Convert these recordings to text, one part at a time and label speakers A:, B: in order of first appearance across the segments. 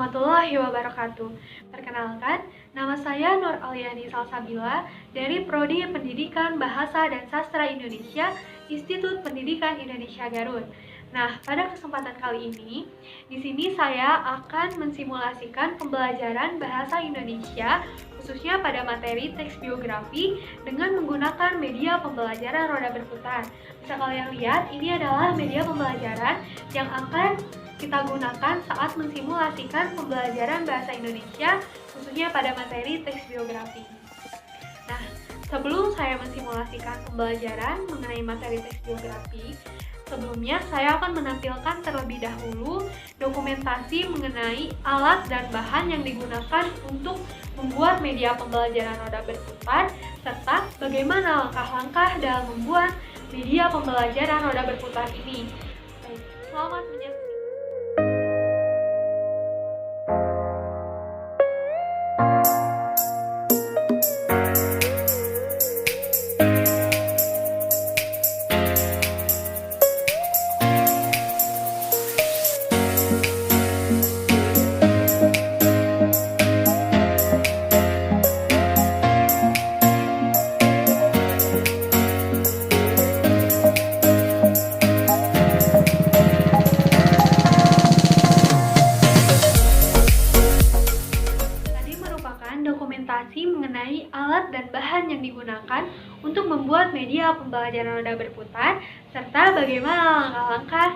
A: warahmatullahi wabarakatuh. Perkenalkan, nama saya Nur Aliani Salsabila dari Prodi Pendidikan Bahasa dan Sastra Indonesia, Institut Pendidikan Indonesia Garut. Nah, pada kesempatan kali ini, di sini saya akan mensimulasikan pembelajaran bahasa Indonesia, khususnya pada materi teks biografi dengan menggunakan media pembelajaran roda berputar. Bisa kalian lihat, ini adalah media pembelajaran yang akan kita gunakan saat mensimulasikan pembelajaran bahasa Indonesia, khususnya pada materi teks biografi. Nah, sebelum saya mensimulasikan pembelajaran mengenai materi teks biografi, sebelumnya saya akan menampilkan terlebih dahulu dokumentasi mengenai alat dan bahan yang digunakan untuk membuat media pembelajaran roda berputar, serta bagaimana langkah-langkah dalam membuat media pembelajaran roda berputar ini. Baik, selamat menyaksikan. Dokumentasi mengenai alat dan bahan yang digunakan untuk membuat media pembelajaran roda berputar, serta bagaimana langkah-langkah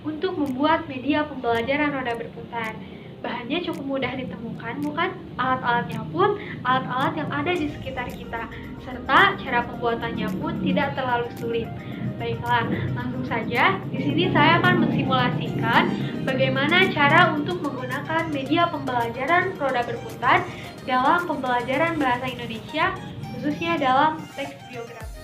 A: untuk membuat media pembelajaran roda berputar. Bahannya cukup mudah ditemukan, bukan? Alat-alatnya pun alat-alat yang ada di sekitar kita, serta cara pembuatannya pun tidak terlalu sulit. Baiklah, langsung saja. Di sini saya akan mensimulasikan bagaimana cara untuk menggunakan media pembelajaran roda berputar dalam pembelajaran bahasa Indonesia, khususnya dalam teks biografi.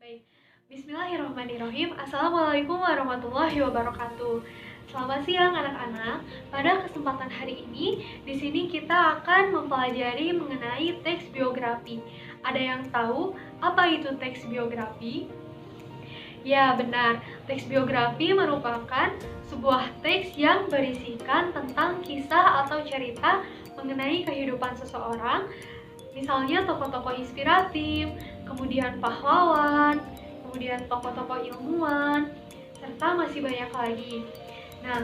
A: Baik, bismillahirrahmanirrahim. Assalamualaikum warahmatullahi wabarakatuh. Selamat siang anak-anak. Pada kesempatan hari ini, di sini kita akan mempelajari mengenai teks biografi. Ada yang tahu apa itu teks biografi? Ya, benar. Teks biografi merupakan sebuah teks yang berisikan tentang kisah atau cerita mengenai kehidupan seseorang, misalnya tokoh-tokoh inspiratif, kemudian pahlawan, kemudian tokoh-tokoh ilmuwan, serta masih banyak lagi. Nah,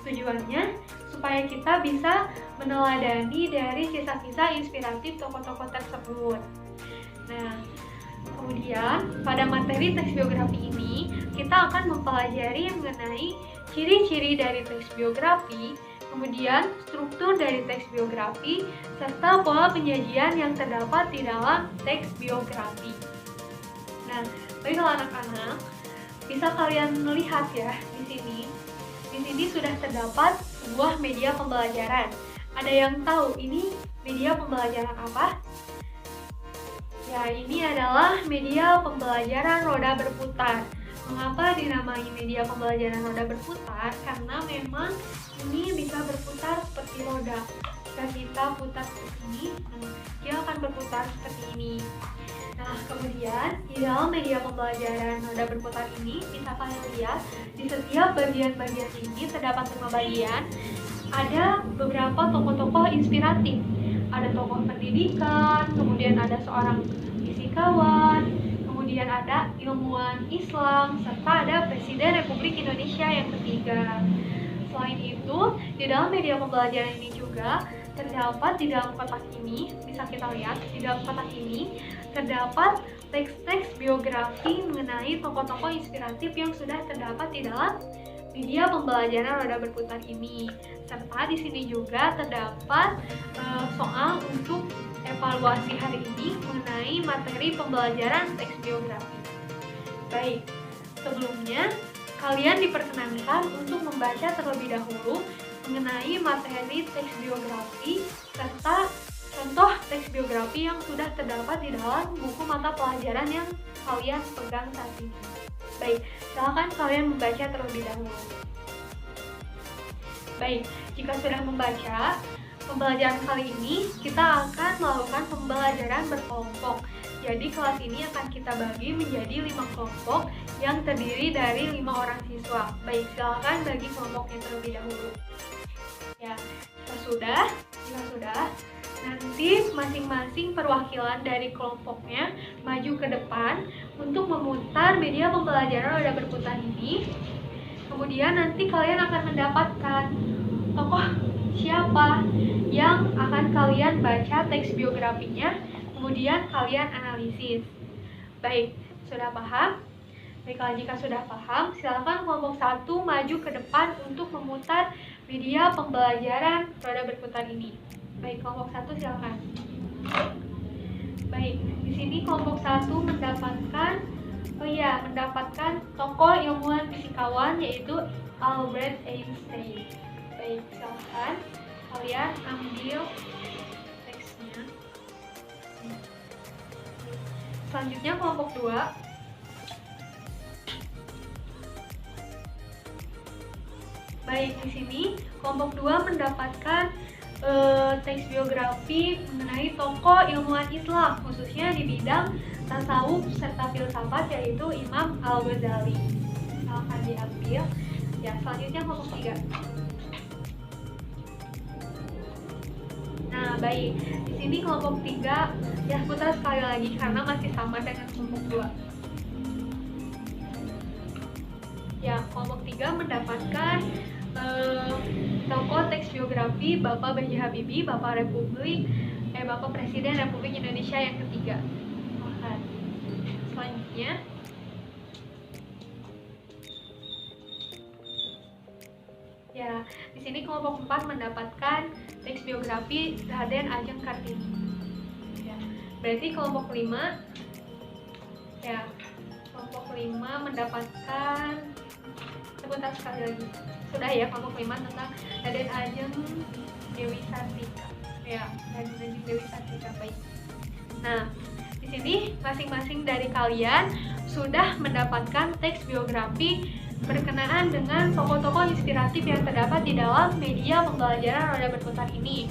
A: tujuannya supaya kita bisa meneladani dari kisah-kisah inspiratif tokoh-tokoh tersebut. Nah, kemudian, pada materi teks biografi ini, kita akan mempelajari mengenai ciri-ciri dari teks biografi, kemudian struktur dari teks biografi, serta pola penyajian yang terdapat di dalam teks biografi. Nah, baiklah anak-anak, bisa kalian melihat ya di sini. Di sini sudah terdapat sebuah media pembelajaran. Ada yang tahu ini media pembelajaran apa? Ya, ini adalah media pembelajaran roda berputar. Mengapa dinamai media pembelajaran roda berputar? Karena memang ini bisa berputar seperti roda. Jika kita putar seperti ini, dia akan berputar seperti ini. Nah, kemudian di dalam media pembelajaran roda berputar ini, bisa kalian lihat di setiap bagian-bagian ini terdapat 5 bagian. Ada beberapa tokoh-tokoh inspiratif. Ada tokoh pendidikan, kemudian ada seorang fisikawan, kemudian ada ilmuwan Islam, serta ada Presiden Republik Indonesia yang ketiga. Selain itu, di dalam media pembelajaran ini juga terdapat di dalam kotak ini, bisa kita lihat di dalam kotak ini terdapat teks-teks biografi mengenai tokoh-tokoh inspiratif yang sudah terdapat di dalam media pembelajaran roda berputar ini. Serta di sini juga terdapat soal untuk evaluasi hari ini mengenai materi pembelajaran teks biografi. Baik, sebelumnya kalian diperkenankan untuk membaca terlebih dahulu mengenai materi teks biografi serta contoh teks biografi yang sudah terdapat di dalam buku mata pelajaran yang kalian pegang saat ini. Baik, silakan kalian membaca terlebih dahulu. Baik, jika sudah membaca, pembelajaran kali ini kita akan melakukan pembelajaran berkelompok. Jadi kelas ini akan kita bagi menjadi 5 kelompok yang terdiri dari 5 orang siswa. Baik, silakan bagi kelompoknya terlebih dahulu. Ya, jika sudah, nanti masing-masing perwakilan dari kelompoknya maju ke depan untuk memutar media pembelajaran roda berputar ini. Kemudian nanti kalian akan mendapatkan tokoh siapa yang akan kalian baca teks biografinya, kemudian kalian analisis. Baik, sudah paham? Baiklah, jika sudah paham, silakan kelompok 1 maju ke depan untuk memutar media pembelajaran roda berputar ini. Baik, kelompok 1 silakan. Baik, di sini kelompok 1 mendapatkan tokoh ilmuwan fisikawan yaitu Albert Einstein. Baik, silakan kalian ambil teksnya. Selanjutnya kelompok 2. Baik, di sini kelompok 2 mendapatkan teks biografi mengenai tokoh ilmuwan Islam, khususnya di bidang tasawuf serta filsafat, yaitu Imam Al-Ghazali. Silahkan diambil. Ya, selanjutnya kelompok 3. Nah, baik. Di sini kelompok 3, ya putar sekali lagi karena masih sama dengan kelompok 2. Ya, kelompok 3 mendapatkan tokoh teks biografi Bapak B.J. Habibie, Bapak Presiden Republik Indonesia yang ketiga. Selanjutnya, ya, di sini kelompok 4 mendapatkan teks biografi Raden Ajeng Kartini. Ya, berarti kelompok 5, ya, kelompok 5 mendapatkan, sebentar sekali lagi. Sudah ya, kelompok 5 tentang Raden Ajeng Dewi Sartika. Ya, Raden Ajeng Dewi Sartika. Baik. Nah, di sini masing-masing dari kalian sudah mendapatkan teks biografi berkenaan dengan tokoh-tokoh inspiratif yang terdapat di dalam media pembelajaran roda berputar ini.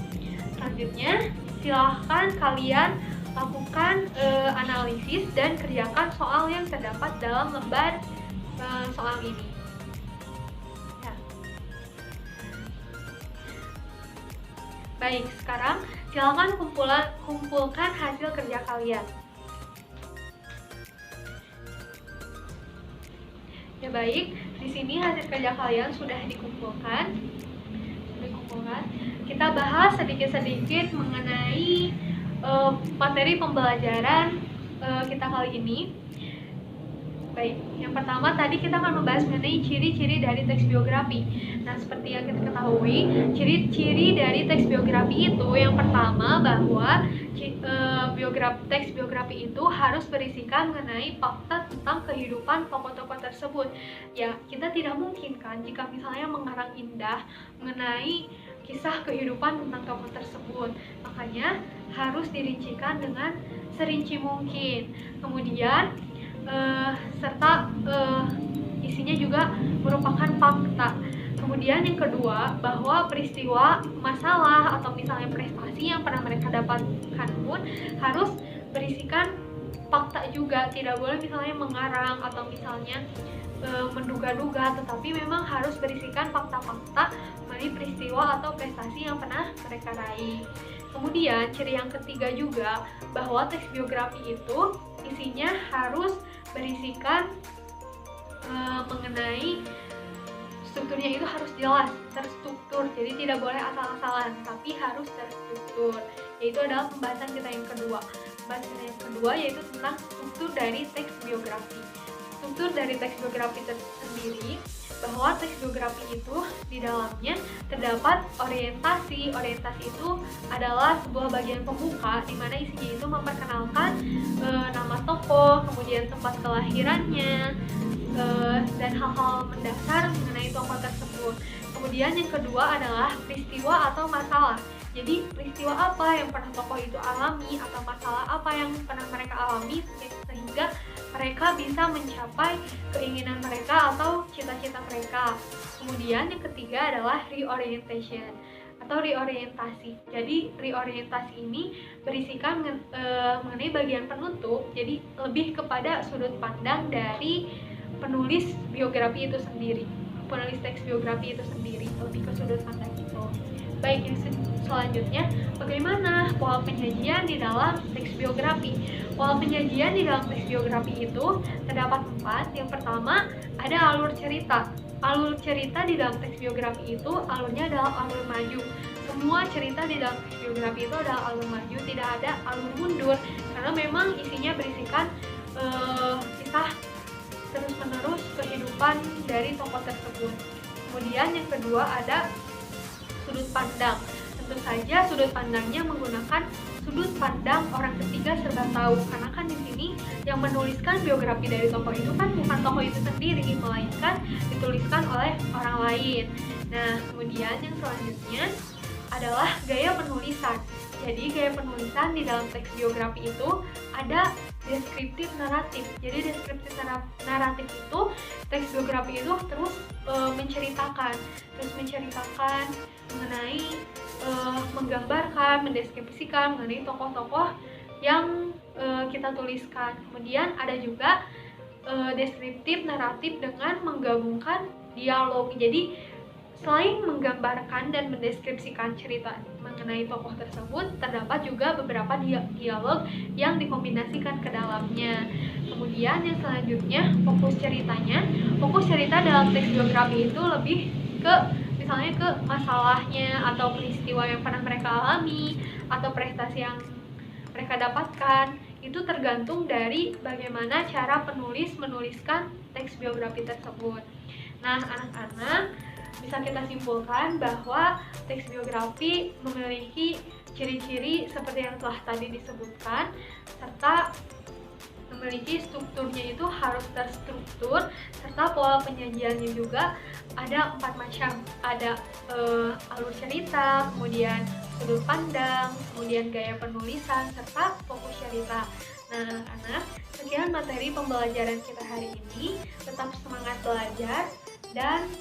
A: Selanjutnya, silahkan kalian lakukan analisis dan kerjakan soal yang terdapat dalam lembar soal ini. Baik, sekarang silakan kumpulkan hasil kerja kalian. Ya baik, di sini hasil kerja kalian sudah dikumpulkan. Kita bahas sedikit-sedikit mengenai materi pembelajaran kita kali ini. Baik, yang pertama tadi kita akan membahas mengenai ciri-ciri dari teks biografi. Nah, seperti yang kita ketahui, ciri-ciri dari teks biografi itu yang pertama bahwa teks biografi itu harus berisikan mengenai fakta tentang kehidupan tokoh-tokoh tersebut. Ya, kita tidak mungkin kan jika misalnya mengarang indah mengenai kisah kehidupan tentang tokoh tersebut. Makanya harus dirincikan dengan serinci mungkin. Kemudian serta isinya juga merupakan fakta. Kemudian yang kedua, bahwa peristiwa, masalah, atau misalnya prestasi yang pernah mereka dapatkan pun harus berisikan fakta juga. Tidak boleh misalnya mengarang atau misalnya menduga-duga, tetapi memang harus berisikan fakta-fakta mengenai peristiwa atau prestasi yang pernah mereka raih. Kemudian ciri yang ketiga juga, bahwa teks biografi itu isinya harus berisikan mengenai strukturnya itu harus jelas, terstruktur. Jadi tidak boleh asal-asalan, tapi harus terstruktur. Yaitu adalah pembahasan kita yang kedua. Pembahasan yang kedua yaitu tentang struktur dari teks biografi. Struktur dari teks biografi sendiri, bahwa teks biografi itu di dalamnya terdapat orientasi. Orientasi itu adalah sebuah bagian pembuka di mana isinya itu memperkenalkan nama tokoh, kemudian tempat kelahirannya, dan hal-hal mendasar mengenai tokoh tersebut. Kemudian yang kedua adalah peristiwa atau masalah. Jadi peristiwa apa yang pernah tokoh itu alami atau masalah apa yang pernah mereka alami sehingga mereka bisa mencapai keinginan mereka atau cita-cita mereka. Kemudian yang ketiga adalah reorientation atau reorientasi. Jadi reorientasi ini berisikan mengenai bagian penutup, jadi lebih kepada sudut pandang dari penulis biografi itu sendiri, penulis teks biografi itu sendiri, lebih ke sudut pandang itu. Baik, yang selanjutnya, bagaimana pola penyajian di dalam teks biografi? Pola penyajian di dalam teks biografi itu terdapat 4. Yang pertama, ada alur cerita. Alur cerita di dalam teks biografi itu alurnya adalah alur maju. Semua cerita di dalam teks biografi itu adalah alur maju, tidak ada alur mundur, karena memang isinya berisikan kisah terus-menerus kehidupan dari tokoh tersebut. Kemudian yang kedua ada sudut pandang. Tentu saja sudut pandangnya menggunakan sudut pandang orang ketiga serba tahu, karena kan di sini yang menuliskan biografi dari tokoh itu kan bukan tokoh itu sendiri, melainkan dituliskan oleh orang lain. Nah, kemudian yang selanjutnya adalah gaya penulisan. Jadi gaya penulisan di dalam teks biografi itu ada deskriptif naratif. Jadi deskriptif naratif itu teks biografi itu terus menceritakan mengenai menggambarkan, mendeskripsikan mengenai tokoh-tokoh yang kita tuliskan. Kemudian ada juga deskriptif naratif dengan menggabungkan dialog. Jadi selain menggambarkan dan mendeskripsikan cerita mengenai tokoh tersebut, terdapat juga beberapa dialog yang dikombinasikan ke dalamnya. Kemudian yang selanjutnya, fokus ceritanya. Fokus cerita dalam teks biografi itu lebih ke misalnya ke masalahnya atau peristiwa yang pernah mereka alami atau prestasi yang mereka dapatkan. Itu tergantung dari bagaimana cara penulis menuliskan teks biografi tersebut. Nah, anak-anak, bisa kita simpulkan bahwa teks biografi memiliki ciri-ciri seperti yang telah tadi disebutkan, serta memiliki strukturnya itu harus terstruktur, serta pola penyajiannya juga ada 4 macam. Ada alur cerita, kemudian sudut pandang, kemudian gaya penulisan, serta fokus cerita. Nah, anak, sekian materi pembelajaran kita hari ini. Tetap semangat belajar dan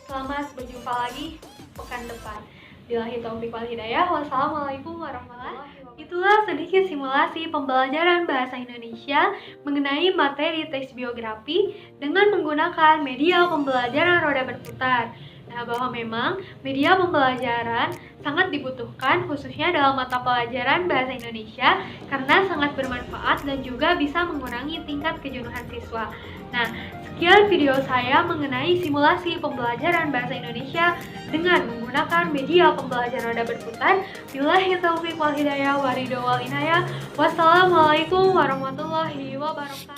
A: selamat berjumpa lagi pekan depan. Billahi taufiq wal hidayah. Wassalamualaikum warahmatullahi wabarakatuh. Itulah sedikit simulasi pembelajaran bahasa Indonesia mengenai materi teks biografi dengan menggunakan media pembelajaran roda berputar. Nah, bahwa memang media pembelajaran sangat dibutuhkan khususnya dalam mata pelajaran bahasa Indonesia karena sangat bermanfaat dan juga bisa mengurangi tingkat kejenuhan siswa. Nah, sekian video saya mengenai simulasi pembelajaran bahasa Indonesia dengan menggunakan media pembelajaran roda berputar. Billahi taufiq wal hidayah wa ridho wal inayah. Wassalamualaikum warahmatullahi wabarakatuh.